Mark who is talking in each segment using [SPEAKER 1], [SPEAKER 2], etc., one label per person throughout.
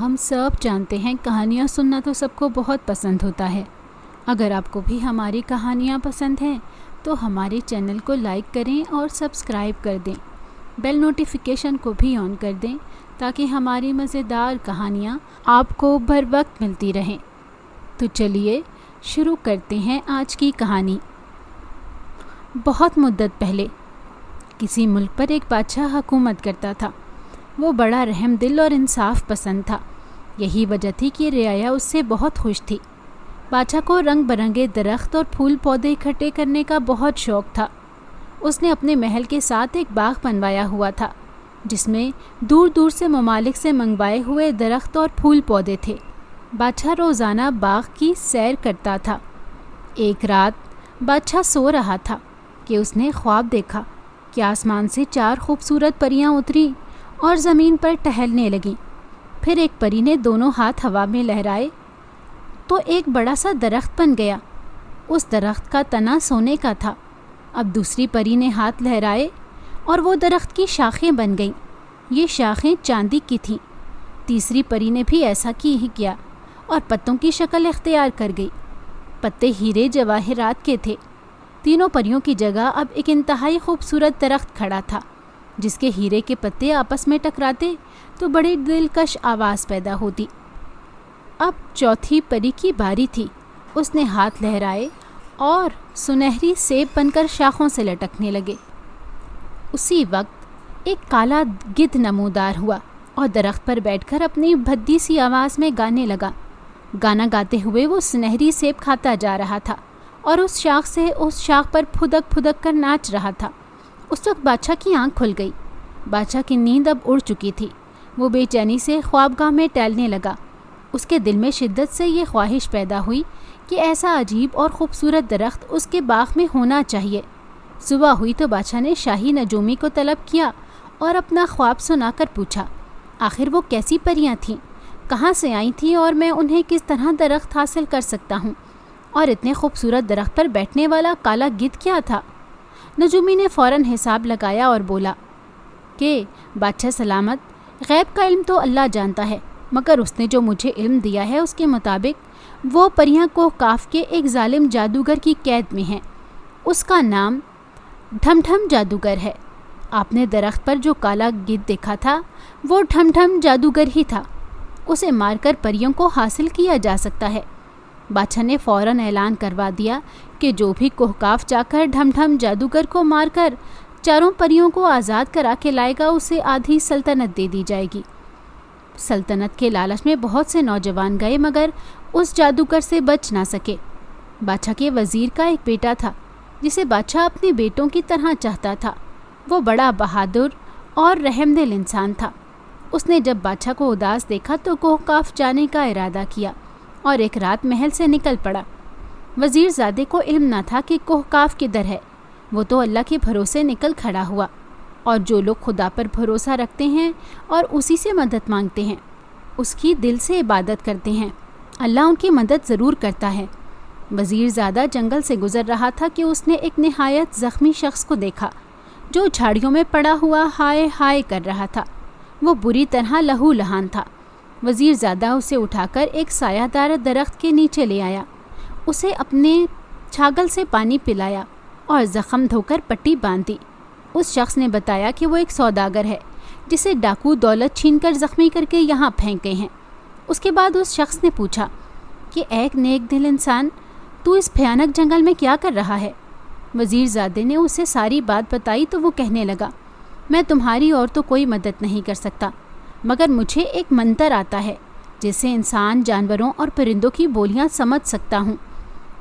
[SPEAKER 1] ہم سب جانتے ہیں کہانیاں سننا تو سب کو بہت پسند ہوتا ہے۔ اگر آپ کو بھی ہماری کہانیاں پسند ہیں تو ہمارے چینل کو لائک کریں اور سبسکرائب کر دیں۔ بیل نوٹیفیکیشن کو بھی آن کر دیں تاکہ ہماری مزیدار کہانیاں آپ کو بر وقت ملتی رہیں۔ تو چلیے شروع کرتے ہیں آج کی کہانی۔ بہت مدت پہلے کسی ملک پر ایک بادشاہ حکومت کرتا تھا۔ وہ بڑا رحم دل اور انصاف پسند تھا۔ یہی وجہ تھی کہ رعایا اس سے بہت خوش تھی۔ بادشاہ کو رنگ برنگے درخت اور پھول پودے اکٹھے کرنے کا بہت شوق تھا۔ اس نے اپنے محل کے ساتھ ایک باغ بنوایا ہوا تھا جس میں دور دور سے ممالک سے منگوائے ہوئے درخت اور پھول پودے تھے۔ بادشاہ روزانہ باغ کی سیر کرتا تھا۔ ایک رات بادشاہ سو رہا تھا کہ اس نے خواب دیکھا کہ آسمان سے 4 خوبصورت پریاں اتریں اور زمین پر ٹہلنے لگیں۔ پھر ایک پری نے دونوں ہاتھ ہوا میں لہرائے تو ایک بڑا سا درخت بن گیا۔ اس درخت کا تنا سونے کا تھا۔ اب دوسری پری نے ہاتھ لہرائے اور وہ درخت کی شاخیں بن گئیں۔ یہ شاخیں چاندی کی تھیں۔ تیسری پری نے بھی ایسا ہی کیا اور پتوں کی شکل اختیار کر گئی۔ پتے ہیرے جواہرات کے تھے۔ تینوں پریوں کی جگہ اب ایک انتہائی خوبصورت درخت کھڑا تھا جس کے ہیرے کے پتے آپس میں ٹکراتے تو بڑی دلکش آواز پیدا ہوتی۔ اب چوتھی پری کی باری تھی۔ اس نے ہاتھ لہرائے اور سنہری سیب بن کر شاخوں سے لٹکنے لگے۔ اسی وقت ایک کالا گدھ نمودار ہوا اور درخت پر بیٹھ کر اپنی بھدی سی آواز میں گانے لگا۔ گانا گاتے ہوئے وہ سنہری سیب کھاتا جا رہا تھا اور اس شاخ سے اس شاخ پر پھدک پھدک کر ناچ رہا تھا۔ اس وقت بادشاہ کی آنکھ کھل گئی۔ بادشاہ کی نیند اب اڑ چکی تھی۔ وہ بے چینی سے خوابگاہ میں ٹہلنے لگا۔ اس کے دل میں شدت سے یہ خواہش پیدا ہوئی کہ ایسا عجیب اور خوبصورت درخت اس کے باغ میں ہونا چاہیے۔ صبح ہوئی تو بادشاہ نے شاہی نجومی کو طلب کیا اور اپنا خواب سنا کر پوچھا، آخر وہ کیسی پریاں تھیں، کہاں سے آئی تھیں اور میں انہیں کس طرح درخت حاصل کر سکتا ہوں، اور اتنے خوبصورت درخت پر بیٹھنے والا کالا گدھ کیا تھا؟ نجومی نے فوراً حساب لگایا اور بولا کہ بادشاہ سلامت، غیب کا علم تو اللہ جانتا ہے، مگر اس نے جو مجھے علم دیا ہے اس کے مطابق وہ پریاں کوہ کاف کے ایک ظالم جادوگر کی قید میں ہیں۔ اس کا نام ڈھم ڈھم جادوگر ہے۔ آپ نے درخت پر جو کالا گدھ دیکھا تھا وہ ڈھم ڈھم جادوگر ہی تھا۔ اسے مار کر پریوں کو حاصل کیا جا سکتا ہے۔ بادشاہ نے فوراً اعلان کروا دیا کہ جو بھی کوہ کاف جا کر ڈھم ڈھم جادوگر کو مار کر 4 پریوں کو آزاد کرا کے لائے گا اسے آدھی سلطنت دے دی جائے گی۔ سلطنت کے لالچ میں بہت سے نوجوان گئے مگر اس جادوگر سے بچ نہ سکے۔ بادشاہ کے وزیر کا ایک بیٹا تھا جسے بادشاہ اپنے بیٹوں کی طرح چاہتا تھا۔ وہ بڑا بہادر اور رحم دل انسان تھا۔ اس نے جب بادشاہ کو اداس دیکھا تو کوہ کاف جانے کا ارادہ کیا اور ایک رات محل سے نکل پڑا۔ وزیر زادے کو علم نہ تھا کہ کوہ کاف کدھر ہے۔ وہ تو اللہ کے بھروسے نکل کھڑا ہوا، اور جو لوگ خدا پر بھروسہ رکھتے ہیں اور اسی سے مدد مانگتے ہیں، اس کی دل سے عبادت کرتے ہیں، اللہ ان کی مدد ضرور کرتا ہے۔ وزیر زادہ جنگل سے گزر رہا تھا کہ اس نے ایک نہایت زخمی شخص کو دیکھا جو جھاڑیوں میں پڑا ہوا ہائے ہائے کر رہا تھا۔ وہ بری طرح لہو لہان تھا۔ وزیر زادہ اسے اٹھا کر ایک سایہ دار درخت کے نیچے لے آیا، اسے اپنے چھاگل سے پانی پلایا اور زخم دھو کر پٹی باندھ دی۔ اس شخص نے بتایا کہ وہ ایک سوداگر ہے جسے ڈاکو دولت چھین کر زخمی کر کے یہاں پھینک گئے ہیں۔ اس کے بعد اس شخص نے پوچھا کہ ایک نیک دل انسان، تو اس بھیانک جنگل میں کیا کر رہا ہے؟ وزیر زادے نے اسے ساری بات بتائی تو وہ کہنے لگا، میں تمہاری اور تو کوئی مدد نہیں کر سکتا، مگر مجھے ایک منتر آتا ہے جس سے انسان، جانوروں اور پرندوں کی بولیاں سمجھ سکتا ہوں۔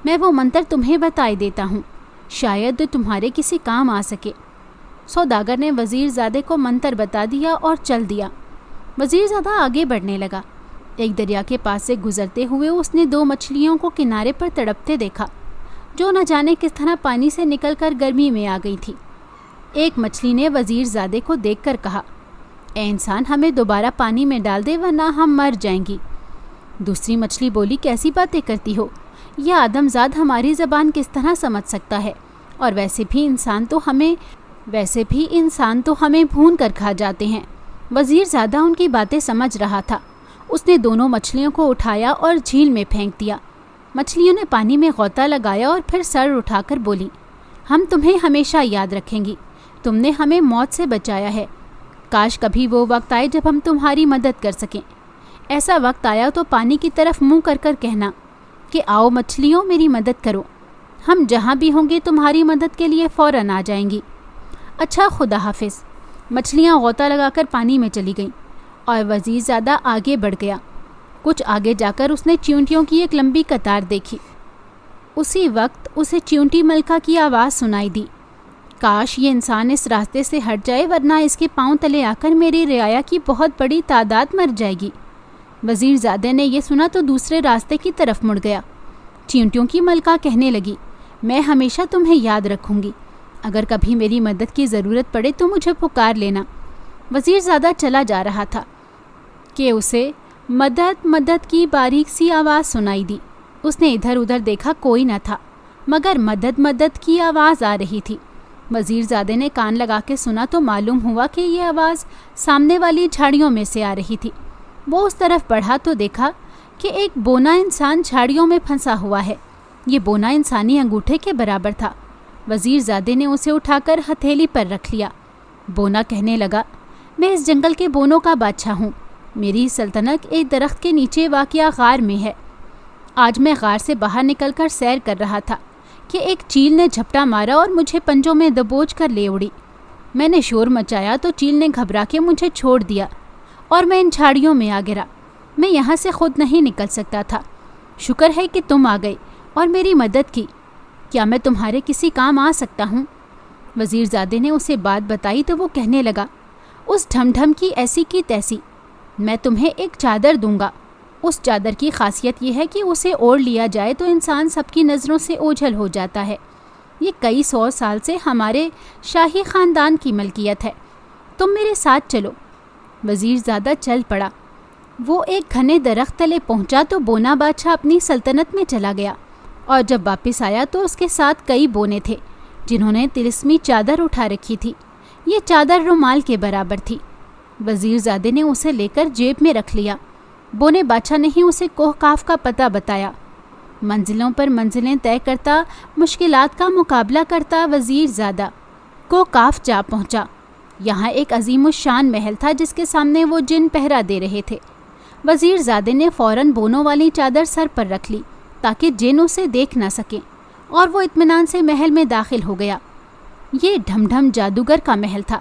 [SPEAKER 1] میں وہ منتر تمہیں بتائی دیتا ہوں، شاید تمہارے کسی کام آ سکے۔ سوداگر نے وزیر زادے کو منتر بتا دیا اور چل دیا۔ وزیر زادہ آگے بڑھنے لگا۔ ایک دریا کے پاس سے گزرتے ہوئے اس نے 2 مچھلیوں کو کنارے پر تڑپتے دیکھا جو نہ جانے کس طرح پانی سے نکل کر گرمی میں آ گئی تھی۔ ایک مچھلی نے وزیر زادے کو دیکھ کر کہا، اے انسان، ہمیں دوبارہ پانی میں ڈال دے ورنہ ہم مر جائیں گی۔ دوسری مچھلی بولی، کیسی باتیں کرتی ہو، یہ آدم زاد ہماری زبان کس طرح سمجھ سکتا ہے، اور ویسے بھی انسان تو ہمیں بھون کر کھا جاتے ہیں۔ وزیر زادہ ان کی باتیں سمجھ رہا تھا اس نے دونوں مچھلیوں کو اٹھایا اور جھیل میں پھینک دیا۔ مچھلیوں نے پانی میں غوطہ لگایا اور پھر سر اٹھا کر بولی، ہم تمہیں ہمیشہ یاد رکھیں گی، تم نے ہمیں موت سے بچایا ہے۔ کاش کبھی وہ وقت آئے جب ہم تمہاری مدد کر سکیں۔ ایسا وقت آیا تو پانی کی طرف منہ کر کر کہنا کہ آؤ مچھلیوں میری مدد کرو، ہم جہاں بھی ہوں گے تمہاری مدد کے لیے فوراً آ جائیں گی۔ اچھا خدا حافظ۔ مچھلیاں غوطہ لگا کر پانی میں چلی گئیں اور وزیر زادہ آگے بڑھ گیا۔ کچھ آگے جا کر اس نے چیونٹیوں کی ایک لمبی قطار دیکھی۔ اسی وقت اسے چیونٹی ملکہ کی آواز سنائی دی، کاش یہ انسان اس راستے سے ہٹ جائے ورنہ اس کے پاؤں تلے آ کر میری رعایا کی بہت بڑی تعداد مر جائے گی۔ وزیر زادے نے یہ سنا تو دوسرے راستے کی طرف مڑ گیا۔ چیونٹیوں کی ملکہ کہنے لگی، میں ہمیشہ تمہیں یاد رکھوں گی، اگر کبھی میری مدد کی ضرورت پڑے تو مجھے پکار لینا۔ وزیر زادہ چلا جا رہا تھا کہ اسے مدد مدد کی باریک سی آواز سنائی دی۔ اس نے ادھر ادھر دیکھا، کوئی نہ تھا، مگر مدد مدد کی آواز آ رہی تھی۔ وزیر زادے نے کان لگا کے سنا تو معلوم ہوا کہ یہ آواز سامنے والی جھاڑیوں میں سے آ رہی تھی۔ وہ اس طرف بڑھا تو دیکھا کہ ایک بونا انسان جھاڑیوں میں پھنسا ہوا ہے۔ یہ بونا انسانی انگوٹھے کے برابر تھا۔ وزیر زادے نے اسے اٹھا کر ہتھیلی پر رکھ لیا۔ بونا کہنے لگا، میں اس جنگل کے بونوں کا بادشاہ ہوں، میری سلطنت ایک درخت کے نیچے واقع غار میں ہے۔ آج میں غار سے باہر نکل کر سیر کر رہا تھا کہ ایک چیل نے جھپٹا مارا اور مجھے پنجوں میں دبوچ کر لے اڑی۔ میں نے شور مچایا تو چیل نے گھبرا کے مجھے چھوڑ دیا اور میں ان جھاڑیوں میں آ گرا۔ میں یہاں سے خود نہیں نکل سکتا تھا۔ شکر ہے کہ تم آ گئے اور میری مدد کی۔ کیا میں تمہارے کسی کام آ سکتا ہوں؟ وزیر زادے نے اسے بات بتائی تو وہ کہنے لگا، اس ڈھم ڈھم کی ایسی کی تیسی، میں تمہیں ایک چادر دوں گا۔ اس چادر کی خاصیت یہ ہے کہ اسے اوڑھ لیا جائے تو انسان سب کی نظروں سے اوجھل ہو جاتا ہے۔ یہ کئی 100 سال سے ہمارے شاہی خاندان کی ملکیت ہے۔ تم میرے ساتھ چلو۔ وزیر زادہ چل پڑا۔ وہ ایک گھنے درخت تلے پہنچا تو بونا بادشاہ اپنی سلطنت میں چلا گیا، اور جب واپس آیا تو اس کے ساتھ کئی بونے تھے جنہوں نے طلسمی چادر اٹھا رکھی تھی۔ یہ چادر رومال کے برابر تھی۔ وزیر زادے نے اسے لے کر جیب میں رکھ لیا۔ بونے بادشاہ نے ہی اسے کوہ کاف کا پتہ بتایا۔ منزلوں پر منزلیں طے کرتا، مشکلات کا مقابلہ کرتا وزیر زادہ کوہ کاف جا پہنچا۔ یہاں ایک عظیم الشان محل تھا جس کے سامنے وہ جن پہرا دے رہے تھے۔ وزیر زادے نے فوراً بونوں والی چادر سر پر رکھ لی تاکہ جن اسے دیکھ نہ سکیں، اور وہ اطمینان سے محل میں داخل ہو گیا۔ یہ ڈھم ڈھم جادوگر کا محل تھا۔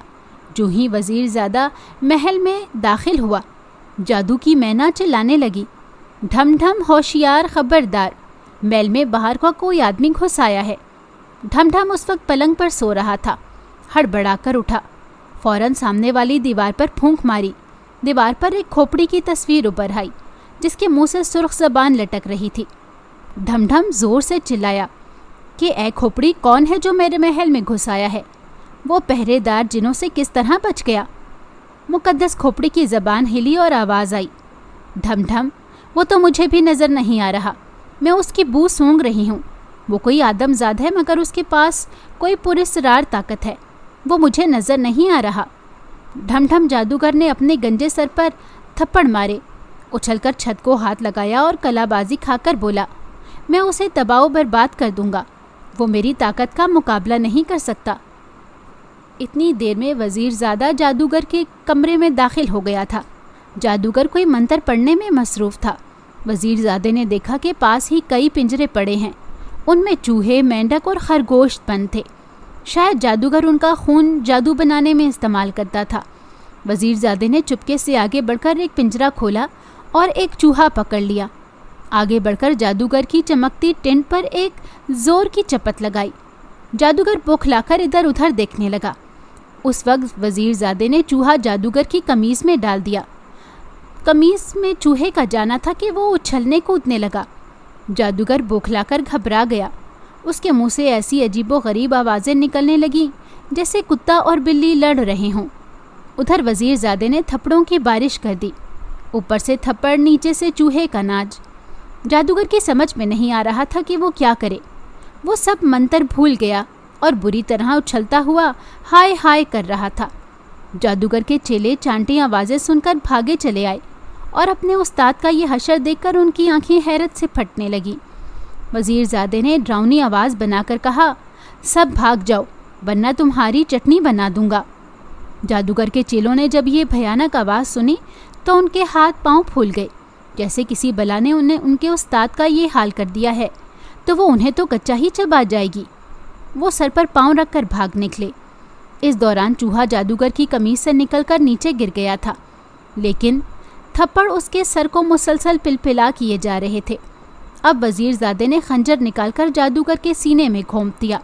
[SPEAKER 1] جو ہی وزیر زادہ محل میں داخل ہوا، جادو کی مینا چلانے لگی، ڈھم ڈھم ہوشیار خبردار، محل میں باہر کا کوئی آدمی گھس آیا ہے۔ ڈھم ڈھم اس وقت پلنگ پر سو رہا تھا۔ ہڑبڑا کر اٹھا، فوراً سامنے والی دیوار پر پھونک ماری۔ دیوار پر ایک کھوپڑی کی تصویر ابھر آئی جس کے منہ سے سرخ زبان لٹک رہی تھی۔ ڈھم ڈھم زور سے چلایا کہ اے کھوپڑی، کون ہے جو میرے محل میں گھس آیا ہے؟ وہ پہرے دار جنوں سے کس طرح بچ گیا؟ مقدس کھوپڑی کی زبان ہلی اور آواز آئی، ڈھم ڈھم، وہ تو مجھے بھی نظر نہیں آ رہا، میں اس کی بو سونگ رہی ہوں۔ وہ کوئی آدم زاد ہے مگر اس کے پاس کوئی پراسرار طاقت ہے، وہ مجھے نظر نہیں آ رہا۔ ڈھم ڈھم جادوگر نے اپنے گنجے سر پر تھپڑ مارے، اچھل کر چھت کو ہاتھ لگایا اور کلا بازی کھا کر بولا، میں اسے تباہ و برباد کر دوں گا، وہ میری طاقت کا مقابلہ نہیں کر سکتا۔ اتنی دیر میں وزیر زادہ جادوگر کے کمرے میں داخل ہو گیا تھا۔ جادوگر کوئی منتر پڑھنے میں مصروف تھا۔ وزیر زادے نے دیکھا کہ پاس ہی کئی پنجرے پڑے ہیں، ان میں چوہے، مینڈک اور خرگوش بند تھے۔ شاید جادوگر ان کا خون جادو بنانے میں استعمال کرتا تھا۔ وزیر زادے نے چپکے سے آگے بڑھ کر ایک پنجرا کھولا اور ایک چوہا پکڑ لیا۔ آگے بڑھ کر جادوگر کی چمکتی ٹینٹ پر ایک زور کی چپت لگائی۔ جادوگر بوکھلا کر ادھر ادھر دیکھنے لگا۔ اس وقت وزیر زادے نے چوہا جادوگر کی قمیض میں ڈال دیا۔ قمیض میں چوہے کا جانا تھا کہ وہ اچھلنے کودنے لگا۔ جادوگر بوکھلا کر گھبرا گیا۔ اس کے منہ سے ایسی عجیب و غریب آوازیں نکلنے لگیں جیسے کتا اور بلی لڑ رہے ہوں۔ ادھر وزیر زادے نے تھپڑوں کی بارش کر دی، اوپر سے تھپڑ، نیچے سے چوہے کا ناچ۔ جادوگر کی سمجھ میں نہیں آ رہا تھا کہ وہ کیا کرے۔ وہ سب منتر بھول گیا اور بری طرح اچھلتا ہوا ہائے ہائے کر رہا تھا۔ جادوگر کے چیلے چانٹی آوازیں سن کر بھاگے چلے آئے اور اپنے استاد کا یہ حشر دیکھ کر ان کی آنکھیں حیرت سے پھٹنے لگیں۔ وزیر زادے نے ڈراؤنی آواز بنا کر کہا، سب بھاگ جاؤ ورنہ تمہاری چٹنی بنا دوں گا۔ جادوگر کے چیلوں نے جب یہ بھیانک آواز سنی تو ان کے ہاتھ پاؤں پھول گئے، جیسے کسی بلا نے ان کے استاد کا یہ حال کر دیا ہے تو وہ انہیں تو کچا ہی چبا جائے گی۔ وہ سر پر پاؤں رکھ کر بھاگ نکلے۔ اس دوران چوہا جادوگر کی قمیص سے نکل کر نیچے گر گیا تھا، لیکن تھپڑ اس کے سر کو مسلسل پلپلا کیے جا رہے تھے۔ اب وزیر زادے نے خنجر نکال کر جادوگر کے سینے میں گھونپ دیا۔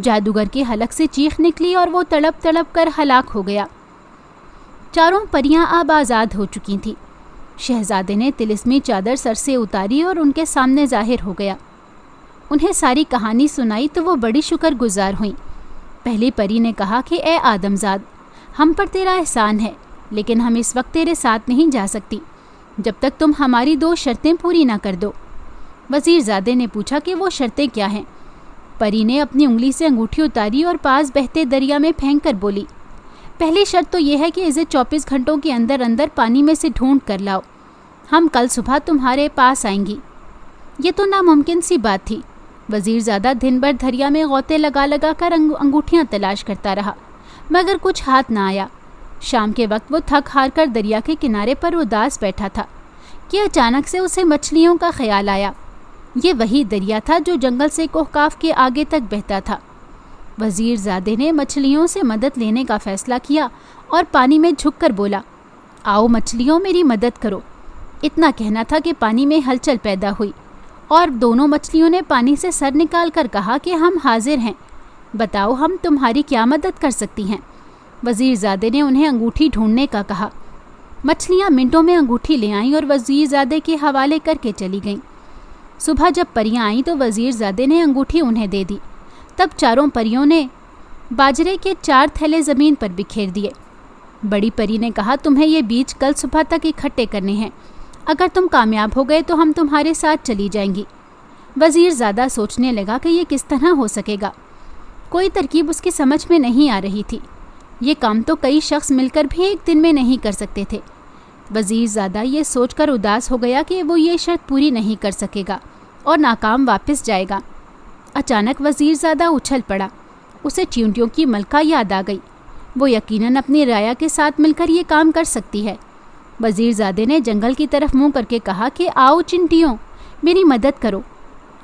[SPEAKER 1] جادوگر کے حلق سے چیخ نکلی اور وہ تڑپ تڑپ کر ہلاک ہو گیا۔ چاروں پریاں اب آزاد ہو چکی تھیں۔ شہزادے نے طلسمی چادر سر سے اتاری اور ان کے سامنے ظاہر ہو گیا۔ انہیں ساری کہانی سنائی تو وہ بڑی شکر گزار ہوئیں۔ پہلی پری نے کہا کہ اے آدمزاد، ہم پر تیرا احسان ہے، لیکن ہم اس وقت تیرے ساتھ نہیں جا سکتی جب تک تم ہماری 2 شرطیں پوری نہ کر دو۔ وزیر زادے نے پوچھا کہ وہ شرطیں کیا ہیں؟ پری نے اپنی انگلی سے انگوٹھی اتاری اور پاس بہتے دریا میں پھینک کر بولی، پہلی شرط تو یہ ہے کہ اسے 24 گھنٹوں کے اندر اندر پانی میں سے ڈھونڈ کر لاؤ۔ ہم کل صبح تمہارے پاس آئیں گی۔ یہ تو ناممکن سی بات تھی۔ وزیر زادہ دن بھر دریا میں غوطے لگا لگا کر انگوٹھیاں تلاش کرتا رہا، مگر کچھ ہاتھ نہ آیا۔ شام کے وقت وہ تھک ہار کر دریا کے کنارے پر اداس بیٹھا تھا کہ اچانک سے اسے مچھلیوں کا خیال آیا۔ یہ وہی دریا تھا جو جنگل سے کوہکاف کے آگے تک بہتا تھا۔ وزیر زادے نے مچھلیوں سے مدد لینے کا فیصلہ کیا اور پانی میں جھک کر بولا، آؤ مچھلیوں میری مدد کرو۔ اتنا کہنا تھا کہ پانی میں ہلچل پیدا ہوئی اور دونوں مچھلیوں نے پانی سے سر نکال کر کہا کہ ہم حاضر ہیں، بتاؤ ہم تمہاری کیا مدد کر سکتی ہیں۔ وزیر زادے نے انہیں انگوٹھی ڈھونڈنے کا کہا۔ مچھلیاں منٹوں میں انگوٹھی لے آئیں اور وزیر زادے کے حوالے کر کے چلی گئیں۔ صبح جب پریاں آئیں تو وزیر زادے نے انگوٹھی انہیں دے دی۔ تب چاروں پریوں نے باجرے کے 4 تھیلے زمین پر بکھیر دیے۔ بڑی پری نے کہا، تمہیں یہ بیج کل صبح تک اکٹھے کرنے ہیں، اگر تم کامیاب ہو گئے تو ہم تمہارے ساتھ چلی جائیں گی۔ وزیر زادہ سوچنے لگا کہ یہ کس طرح ہو سکے گا۔ کوئی ترکیب اس کی سمجھ میں نہیں آ رہی تھی۔ یہ کام تو کئی شخص مل کر بھی ایک دن میں نہیں کر سکتے تھے۔ وزیر زادہ یہ سوچ کر اداس ہو گیا کہ وہ یہ شرط پوری نہیں کر سکے گا اور ناکام واپس جائے گا۔ اچانک وزیر زادہ اچھل پڑا۔ اسے چیونٹیوں کی ملکہ یاد آ گئی۔ وہ یقیناً اپنی رایا کے ساتھ مل کر یہ کام کر سکتی ہے۔ وزیر زادے نے جنگل کی طرف منہ کر کے کہا کہ آؤ چینٹیوں، میری مدد کرو۔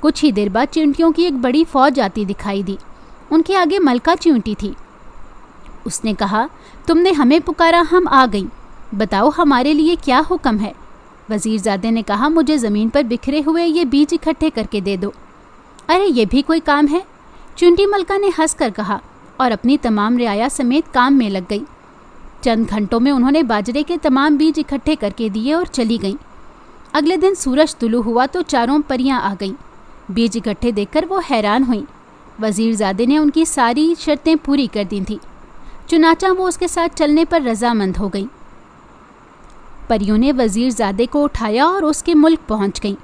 [SPEAKER 1] کچھ ہی دیر بعد چیونٹیوں کی ایک بڑی فوج آتی دکھائی دی۔ ان کے آگے ملکہ چیونٹی تھی۔ اس نے کہا، تم نے ہمیں پکارا، ہم آ گئیں، بتاؤ ہمارے لیے کیا حکم ہے؟ وزیر زادے نے کہا، مجھے زمین پر بکھرے ہوئے یہ بیج اکٹھے کر کے دے دو۔ ارے یہ بھی کوئی کام ہے؟ چیونٹی ملکہ نے ہنس کر کہا اور اپنی تمام رعایا سمیت کام میں لگ گئی۔ چند گھنٹوں میں انہوں نے باجرے کے تمام بیج اکٹھے کر کے دیے اور چلی گئیں۔ اگلے دن سورج طلوع ہوا تو چاروں پریاں آ گئیں۔ بیج اکٹھے دیکھ کر وہ حیران ہوئیں۔ وزیر زادے نے ان کی ساری شرطیں پوری کر دی تھیں، چنانچہ وہ اس کے ساتھ چلنے پر رضامند ہو گئیں۔ پریوں نے وزیر زادے کو اٹھایا اور اس کے ملک پہنچ گئیں۔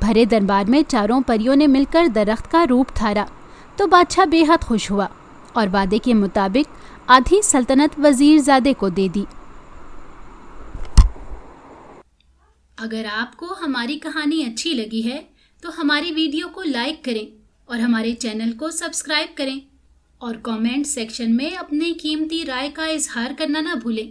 [SPEAKER 1] بھرے دربار میں چاروں پریوں نے مل کر درخت کا روپ دھارا تو بادشاہ بے حد خوش ہوا اور وعدے کے مطابق آدھی سلطنت وزیر زادے کو دے دی۔ اگر آپ کو ہماری کہانی اچھی لگی ہے تو ہماری ویڈیو کو لائک کریں اور ہمارے چینل کو سبسکرائب کریں اور کامنٹ سیکشن میں اپنی قیمتی رائے کا اظہار کرنا نہ بھولیں۔